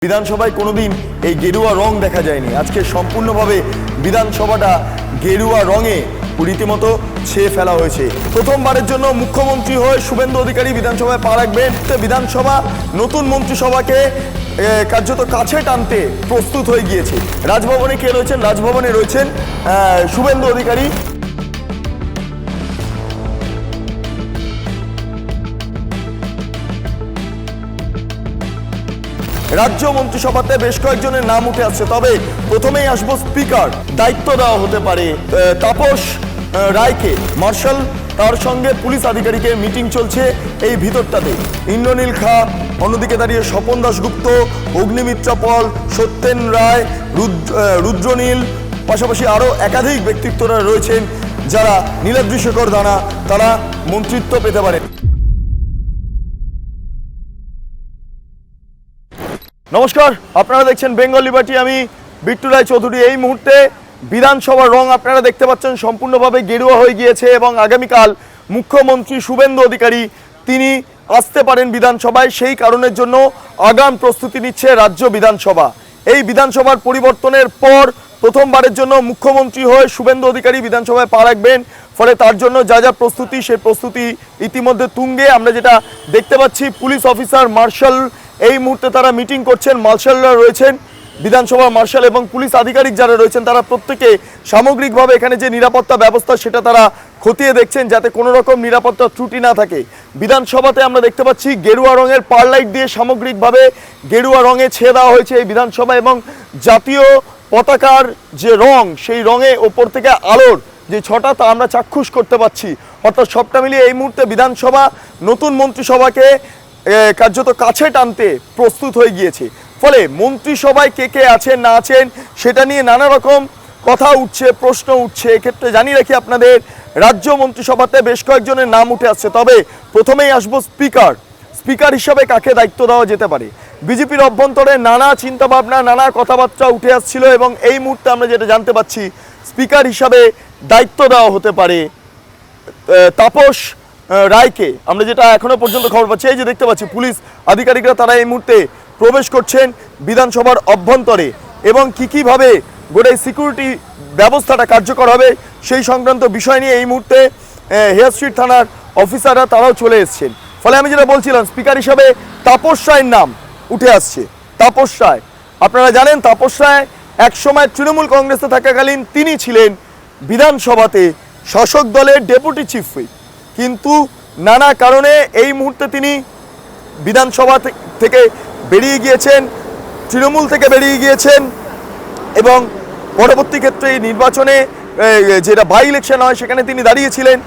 বিধানসভায় কোনোদিন এই গেরুয়া রং দেখা যায়নি। আজকে সম্পূর্ণভাবে বিধানসভাটা গেরুয়া রঙে রীতিমতো ছেয়ে ফেলা হয়েছে। প্রথমবারের জন্য মুখ্যমন্ত্রী হয়ে শুভেন্দু অধিকারী বিধানসভায় পা রাখবেন। বিধানসভা নতুন মন্ত্রিসভাকে কার্যত কাছে টানতে প্রস্তুত হয়ে গিয়েছে। রাজভবনে কে রয়েছেন? রাজভবনে রয়েছেন শুভেন্দু অধিকারী। রাজ্য মন্ত্রিসভাতে বেশ কয়েকজনের নাম উঠে আসছে, তবে প্রথমেই আসবো স্পিকার। দায়িত্ব দেওয়া হতে পারে তাপস রায়কে। মার্শাল তার সঙ্গে পুলিশ আধিকারিকের মিটিং চলছে এই ভিতরটাতে। ইন্দ্রনীল খা, অন্যদিকে দাঁড়িয়ে স্বপন দাশগুপ্ত, অগ্নিমিত্রা পল, সত্যেন রায়, রুদ্রনীল, পাশাপাশি আরও একাধিক ব্যক্তিত্বরা রয়েছেন যারা নীলাদ্রিশেখর দানা, তারা মন্ত্রিত্ব পেতে পারেন। নমস্কার, আপনারা দেখছেন বেঙ্গল লিবার্টি। আমি বিট্টু রায় চৌধুরী। এই মুহূর্তে বিধানসভার রং আপনারা দেখতে পাচ্ছেন সম্পূর্ণভাবে গেরুয়া হয়ে গিয়েছে এবং আগামীকাল মুখ্যমন্ত্রী শুভেন্দু অধিকারী তিনি আসতে পারেন বিধানসভায়। সেই কারণের জন্য আগাম প্রস্তুতি নিচ্ছে রাজ্য বিধানসভা। এই বিধানসভার পরিবর্তনের পর প্রথমবারের জন্য মুখ্যমন্ত্রী হয়ে শুভেন্দু অধিকারী বিধানসভায় পা রাখবেন। ফলে তার জন্য যা যা প্রস্তুতি, সেই প্রস্তুতি ইতিমধ্যে তুঙ্গে। আমরা যেটা দেখতে পাচ্ছি, পুলিশ অফিসার মার্শাল এই মুহূর্তে তারা মিটিং করছেন। মার্শালরা রয়েছেন, বিধানসভা মার্শাল এবং পুলিশ আধিকারিক যারা রয়েছেন তারা প্রত্যেকে সামগ্রিকভাবে এখানে যে নিরাপত্তা ব্যবস্থা সেটা তারা খতিয়ে দেখছেন যাতে কোনো রকম নিরাপত্তা ত্রুটি না থাকে। বিধানসভাতে আমরা দেখতে পাচ্ছি গেরুয়া রঙের পারলাইট দিয়ে সামগ্রিকভাবে গেরুয়া রঙে ছেয়ে দেওয়া হয়েছে এই বিধানসভা এবং জাতীয় পতাকার যে রং সেই রঙে ওপর থেকে আলোর যে ছটা তা আমরা চাক্ষুষ করতে পাচ্ছি। অর্থাৎ সবটা মিলিয়ে এই মুহূর্তে বিধানসভা নতুন মন্ত্রিসভাকে কার্যত কাছে টানতে প্রস্তুত হয়ে গিয়েছে। ফলে মন্ত্রিসভায় কে কে আছেন না আছেন সেটা নিয়ে নানা রকম কথা উঠছে, প্রশ্ন উঠছে। এক্ষেত্রে জানিয়ে রাখি আপনাদের, রাজ্য মন্ত্রিসভাতে বেশ কয়েকজনের নাম উঠে আসছে, তবে প্রথমেই আসবো স্পিকার। স্পিকার হিসাবে কাকে দায়িত্ব দেওয়া যেতে পারে? বিজেপির অভ্যন্তরে নানা চিন্তাভাবনা, নানা কথাবার্তা উঠে আসছিল এবং এই মুহূর্তে আমরা যেটা জানতে পাচ্ছি, স্পিকার হিসাবে দায়িত্ব দেওয়া হতে পারে তাপস রায়কে। আমরা যেটা এখনো পর্যন্ত খবর পাচ্ছি, এই যে দেখতে পাচ্ছি পুলিশ আধিকারিকরা তারা এই মুহূর্তে প্রবেশ করছেন বিধানসভার অভ্যন্তরে এবং কীভাবে গোটাই সিকিউরিটি ব্যবস্থাটা কার্যকর হবে সেই সংক্রান্ত বিষয় নিয়ে এই মুহূর্তে হেয়ার স্ট্রিট থানার অফিসাররা তারাও চলে এসছেন। ফলে আমি যেটা বলছিলাম, স্পিকার হিসাবে তাপস রায়ের নাম উঠে আসছে। তাপস রায়, আপনারা জানেন তাপস রায় একসময় তৃণমূল কংগ্রেসে থাকাকালীন তিনি ছিলেন বিধানসভাতে শাসক দলের ডেপুটি চিফ হুইপ, কিন্তু নানা কারণে এই মুহূর্তে তিনি বিধানসভা থেকে বেরিয়ে গিয়েছেন, তৃণমূল থেকে বেরিয়ে গিয়েছেন এবং পরবর্তী ক্ষেত্রে এই নির্বাচনে যেটা বাই ইলেকশন হয় সেখানে তিনি দাঁড়িয়েছিলেন।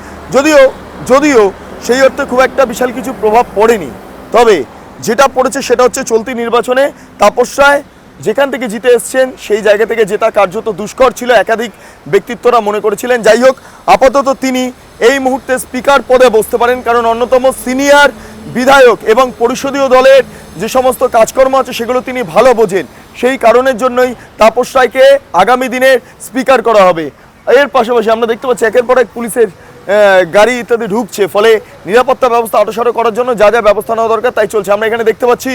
যদিও সেই অর্থে খুব একটা বিশাল কিছু প্রভাব পড়েনি, তবে যেটা পড়েছে সেটা হচ্ছে চলতি নির্বাচনে তাপস রায় যেখান থেকে জিতে এসছেন সেই জায়গা থেকে জেতা কার্যত দুষ্কর ছিল, একাধিক ব্যক্তিত্বরা মনে করেছিলেন। যাই হোক, আপাতত তিনি এই মুহূর্তে স্পিকার পদে বসতে পারেন, কারণ অন্যতম সিনিয়র বিধায়ক এবং পরিষদীয় দলের যে সমস্ত কাজকর্ম আছে সেগুলো তিনি ভালো বোঝেন। সেই কারণের জন্যই তাপস রায়কে আগামী দিনের স্পিকার করা হবে। এর পাশাপাশি আমরা দেখতে পাচ্ছি একের পর এক পুলিশের গাড়ি ইত্যাদি ঢুকছে, ফলে নিরাপত্তা ব্যবস্থা আটোসাটো করার জন্য যা যা ব্যবস্থা নেওয়া দরকার তাই চলছে। আমরা এখানে দেখতে পাচ্ছি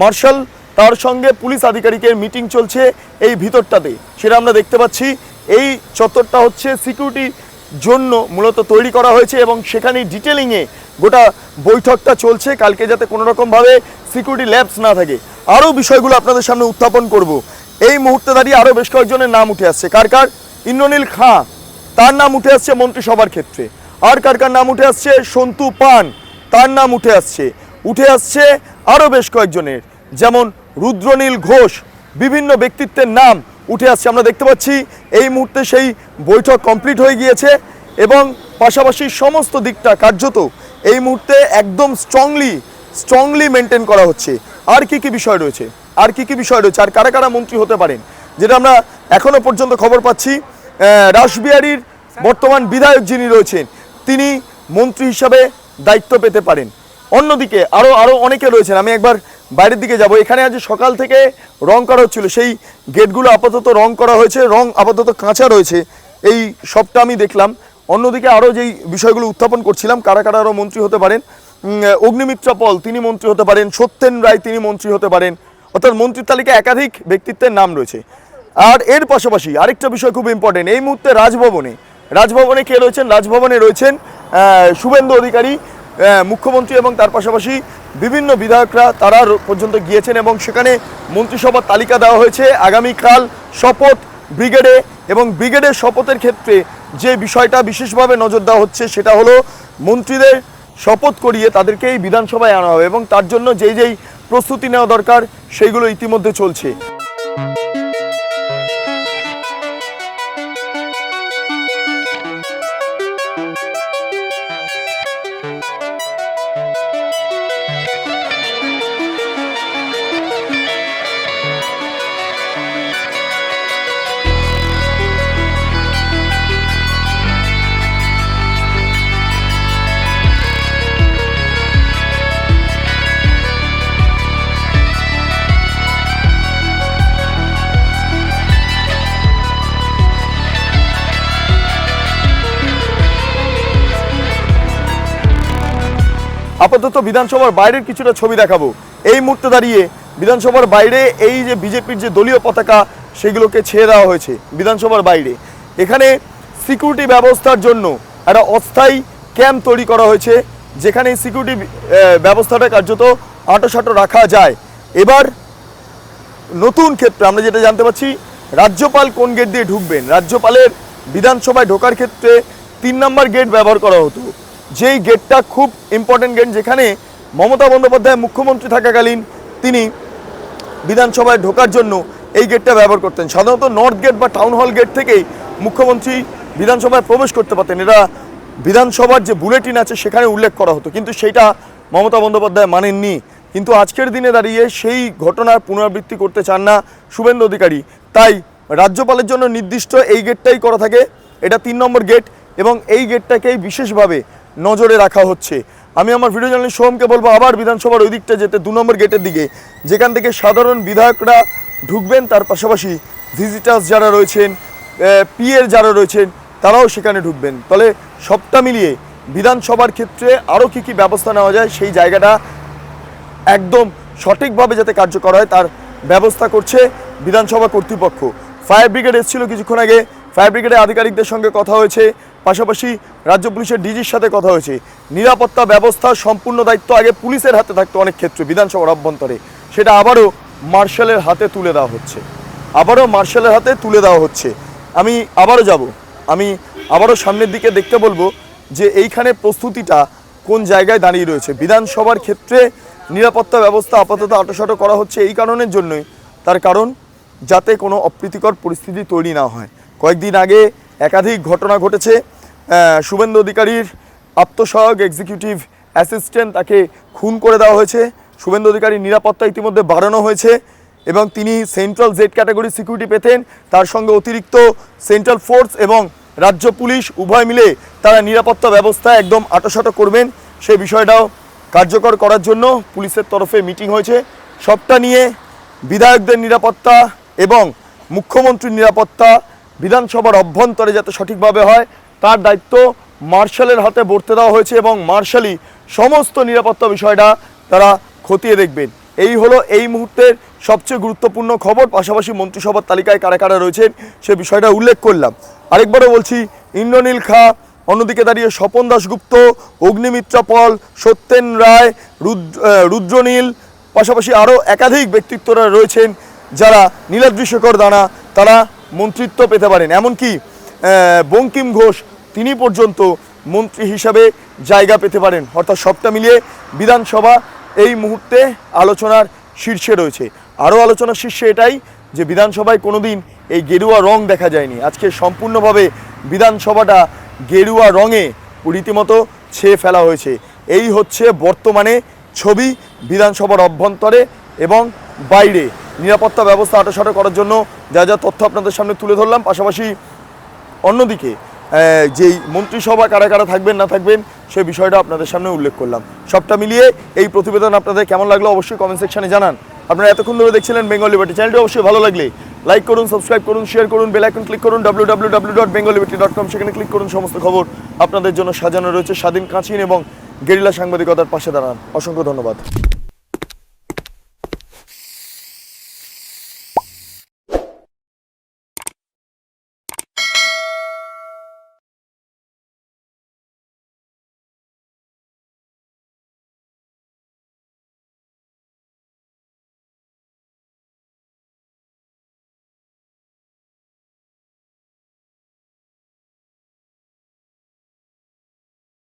মার্শাল তার সঙ্গে পুলিশ আধিকারিকের মিটিং চলছে এই ভিতরটাতে, সেটা আমরা দেখতে পাচ্ছি। এই চত্বরটা হচ্ছে সিকিউরিটির জন্য মূলত তৈরি করা হয়েছে এবং সেখানে ডিটেলিংয়ে গোটা বৈঠকটা চলছে, কালকে যাতে কোনো রকমভাবে সিকিউরিটি ল্যাপস না থাকে। আরও বিষয়গুলো আপনাদের সামনে উত্থাপন করব। এই মুহূর্তে দাঁড়িয়ে আরও বেশ কয়েকজনের নাম উঠে আসছে। কার? ইন্দ্রনীল খাঁ, তার নাম উঠে আসছে মন্ত্রিসভার ক্ষেত্রে। আর কার নাম উঠে আসছে? সন্তু পান, তার নাম উঠে আসছে আরও বেশ কয়েকজনের, যেমন রুদ্রনীল ঘোষ, বিভিন্ন ব্যক্তিত্বের নাম উঠে আসছে। আমরা দেখতে পাচ্ছি এই মুহূর্তে সেই বৈঠক কমপ্লিট হয়ে গিয়েছে এবং পাশাপাশি সমস্ত দিকটা কার্যত এই মুহূর্তে একদম স্ট্রংলি মেনটেন করা হচ্ছে। আর কি বিষয় রয়েছে আর কারা মন্ত্রী হতে পারেন, যেটা আমরা এখনো পর্যন্ত খবর পাচ্ছি, রাসবিহারীর বর্তমান বিধায়ক যিনি রয়েছেন তিনি মন্ত্রী হিসাবে দায়িত্ব পেতে পারেন। অন্যদিকে আরও অনেকে রয়েছেন। আমি একবার বাইরের দিকে যাব। এখানে আজ সকাল থেকে রং করা হচ্ছিল, সেই গেটগুলো আপাতত রং করা হয়েছে, রং আপাতত কাঁচা রয়েছে, এই সবটা আমি দেখলাম। অন্যদিকে আরও যেই বিষয়গুলো উত্থাপন করছিলাম, কারা আরও মন্ত্রী হতে পারেন, অগ্নিমিত্রা পল তিনি মন্ত্রী হতে পারেন, সত্যেন রায় তিনি মন্ত্রী হতে পারেন, অর্থাৎ মন্ত্রীর তালিকায় একাধিক ব্যক্তিত্বের নাম রয়েছে। আর এর পাশাপাশি আরেকটা বিষয় খুব ইম্পর্টেন্ট, এই মুহূর্তে রাজভবনে কে রয়েছেন? রাজভবনে রয়েছেন শুভেন্দু অধিকারী, মুখ্যমন্ত্রী এবং তার পাশাপাশি বিভিন্ন বিধায়করা তারা পর্যন্ত গিয়েছেন এবং সেখানে মন্ত্রিসভার তালিকা দেওয়া হয়েছে। আগামীকাল শপথ ব্রিগেডে, এবং ব্রিগেডের শপথের ক্ষেত্রে যে বিষয়টা বিশেষভাবে নজর দেওয়া হচ্ছে সেটা হলো মন্ত্রীদের শপথ করিয়ে তাদেরকে এই বিধানসভায় আনা হবে এবং তার জন্য যেই প্রস্তুতি নেওয়া দরকার সেইগুলো ইতিমধ্যে চলছে। আপাতত বিধানসভার বাইরের কিছুটা ছবি দেখাবো। এই মুহূর্তে দাঁড়িয়ে বিধানসভার বাইরে এই যে বিজেপির যে দলীয় পতাকা সেগুলোকে ছেড়ে দেওয়া হয়েছে বিধানসভার বাইরে। এখানে সিকিউরিটি ব্যবস্থার জন্য একটা অস্থায়ী ক্যাম্প তৈরি করা হয়েছে, যেখানে সিকিউরিটি ব্যবস্থাটা কার্যত আঁটোসাঁটো রাখা যায়। এবার নতুন ক্ষেত্রে আমরা যেটা জানতে পারছি, রাজ্যপাল কোন গেট দিয়ে ঢুকবেন। রাজ্যপালের বিধানসভায় ঢোকার ক্ষেত্রে 3 নম্বর গেট ব্যবহার করা হতো, যেই গেটটা খুব ইম্পর্টেন্ট গেট, যেখানে মমতা বন্দ্যোপাধ্যায় মুখ্যমন্ত্রী থাকাকালীন তিনি বিধানসভায় ঢোকার জন্য এই গেটটা ব্যবহার করতেন। সাধারণত নর্থ গেট বা টাউন হল গেট থেকেই মুখ্যমন্ত্রী বিধানসভায় প্রবেশ করতে পারতেন, এটা বিধানসভার যে বুলেটিন আছে সেখানে উল্লেখ করা হতো, কিন্তু সেইটা মমতা বন্দ্যোপাধ্যায় মানেননি। কিন্তু আজকের দিনে দাঁড়িয়ে সেই ঘটনার পুনরাবৃত্তি করতে চান না শুভেন্দু অধিকারী, তাই রাজ্যপালের জন্য নির্দিষ্ট এই গেটটাই করা থাকে। এটা 3 নম্বর গেট এবং এই গেটটাকেই বিশেষভাবে নজরে রাখা হচ্ছে। আমি আমার ভিডিও জার্নালিস্ট সোহমকে বলবো আবার বিধানসভার ওই দিকটা যেতে, 2 নম্বর গেটের দিকে, যেখান থেকে সাধারণ বিধায়করা ঢুকবেন, তার পাশাপাশি ভিজিটার্স যারা রয়েছেন, পিএর যারা রয়েছেন তারাও সেখানে ঢুকবেন। তাহলে সবটা মিলিয়ে বিধানসভার ক্ষেত্রে আরও কী কী ব্যবস্থা নেওয়া যায় সেই জায়গাটা একদম সঠিকভাবে যাতে কার্যকর হয় তার ব্যবস্থা করছে বিধানসভা কর্তৃপক্ষ। ফায়ার ব্রিগেড এসেছিল কিছুক্ষণ আগে, ফায়ার ব্রিগেডের আধিকারিকদের সঙ্গে কথা হয়েছে, পাশাপাশি রাজ্য পুলিশের ডিজির সাথে কথা হয়েছে। নিরাপত্তা ব্যবস্থার সম্পূর্ণ দায়িত্ব আগে পুলিশের হাতে থাকতো অনেক ক্ষেত্রে বিধানসভার অভ্যন্তরে, সেটা আবারও মার্শালের হাতে তুলে দেওয়া হচ্ছে। আমি আবারও সামনের দিকে দেখতে বলবো যে এইখানে প্রস্তুতিটা কোন জায়গায় দাঁড়িয়ে রয়েছে। বিধানসভার ক্ষেত্রে নিরাপত্তা ব্যবস্থা আপাতত আঁটোসাঁটো করা হচ্ছে এই কারণের জন্যই, তার কারণ যাতে কোনো অপ্রীতিকর পরিস্থিতি তৈরি না হয়। কয়েকদিন আগে একাধিক ঘটনা ঘটেছে, শুভেন্দু অধিকারীর আত্মসহায়ক এক্সিকিউটিভ অ্যাসিস্ট্যান্ট তাকে খুন করে দেওয়া হয়েছে। শুভেন্দু অধিকারীর নিরাপত্তা ইতিমধ্যে বাড়ানো হয়েছে এবং তিনি সেন্ট্রাল জেড ক্যাটাগরি সিকিউরিটি পেতেন, তার সঙ্গে অতিরিক্ত সেন্ট্রাল ফোর্স এবং রাজ্য পুলিশ উভয় মিলে তারা নিরাপত্তা ব্যবস্থা একদম আঁটোসাঁটো করবেন, সেই বিষয়টাও কার্যকর করার জন্য পুলিশের তরফে মিটিং হয়েছে। সবটা নিয়ে বিধায়কদের নিরাপত্তা এবং মুখ্যমন্ত্রীর নিরাপত্তা বিধানসভার অভ্যন্তরে যাতে সঠিকভাবে হয় তার দায়িত্ব মার্শালের হাতে বর্তে দেওয়া হয়েছে এবং মার্শালই সমস্ত নিরাপত্তা বিষয়টা তারা খতিয়ে দেখবেন। এই হলো এই মুহূর্তের সবচেয়ে গুরুত্বপূর্ণ খবর। পাশাপাশি মন্ত্রিসভার তালিকায় কারা কারা রয়েছেন সে বিষয়টা উল্লেখ করলাম। আরেকবারও বলছি, ইন্দ্রনীল খাঁ, অন্যদিকে দাঁড়িয়ে স্বপন দাশগুপ্ত, অগ্নিমিত্রা পল, সত্যেন রায়, রুদ্রনীল, পাশাপাশি আরও একাধিক ব্যক্তিত্বরা রয়েছেন যারা, নীলাদ্রি শেখর দানা, তারা মন্ত্রিত্ব পেতে পারেন। এমনকি বঙ্কিম ঘোষ তিনি পর্যন্ত মন্ত্রী হিসাবে জায়গা পেতে পারেন। অর্থাৎ সবটা মিলিয়ে বিধানসভা এই মুহূর্তে আলোচনার শীর্ষে রয়েছে। আরও আলোচনার শীর্ষে এটাই যে বিধানসভায় কোনোদিন এই গেরুয়া রং দেখা যায়নি, আজকে সম্পূর্ণভাবে বিধানসভাটা গেরুয়া রঙে রীতিমতো ছেয়ে ফেলা হয়েছে। এই হচ্ছে বর্তমানে ছবি বিধানসভার অভ্যন্তরে এবং বাইরে। নিরাপত্তা ব্যবস্থা আঁটোসাঁটো করার জন্য যা যা তথ্য আপনাদের সামনে তুলে ধরলাম, পাশাপাশি অন্যদিকে যেই মন্ত্রিসভা কারা কারা থাকবেন না থাকবেন সে বিষয়টা আপনাদের সামনে উল্লেখ করলাম। সবটা মিলিয়ে এই প্রতিবেদন আপনাদের কেমন লাগলো অবশ্যই কমেন্ট সেকশনে জানান। আপনারা এতক্ষণ ধরে দেখছিলেন বেঙ্গল লিবার্টি। চ্যানেলটি অবশ্যই ভালো লাগলে লাইক করুন, সাবস্ক্রাইব করুন, শেয়ার করুন, বেল আইকন ক্লিক করুন, www.bengalliberty.com, সেখানে ক্লিক করুন। সমস্ত খবর আপনাদের জন্য সাজানো রয়েছে স্বাধীন, কাঁচিন এবং গেরিলা সাংবাদিকতার পাশে দাঁড়ান। অসংখ্য ধন্যবাদ।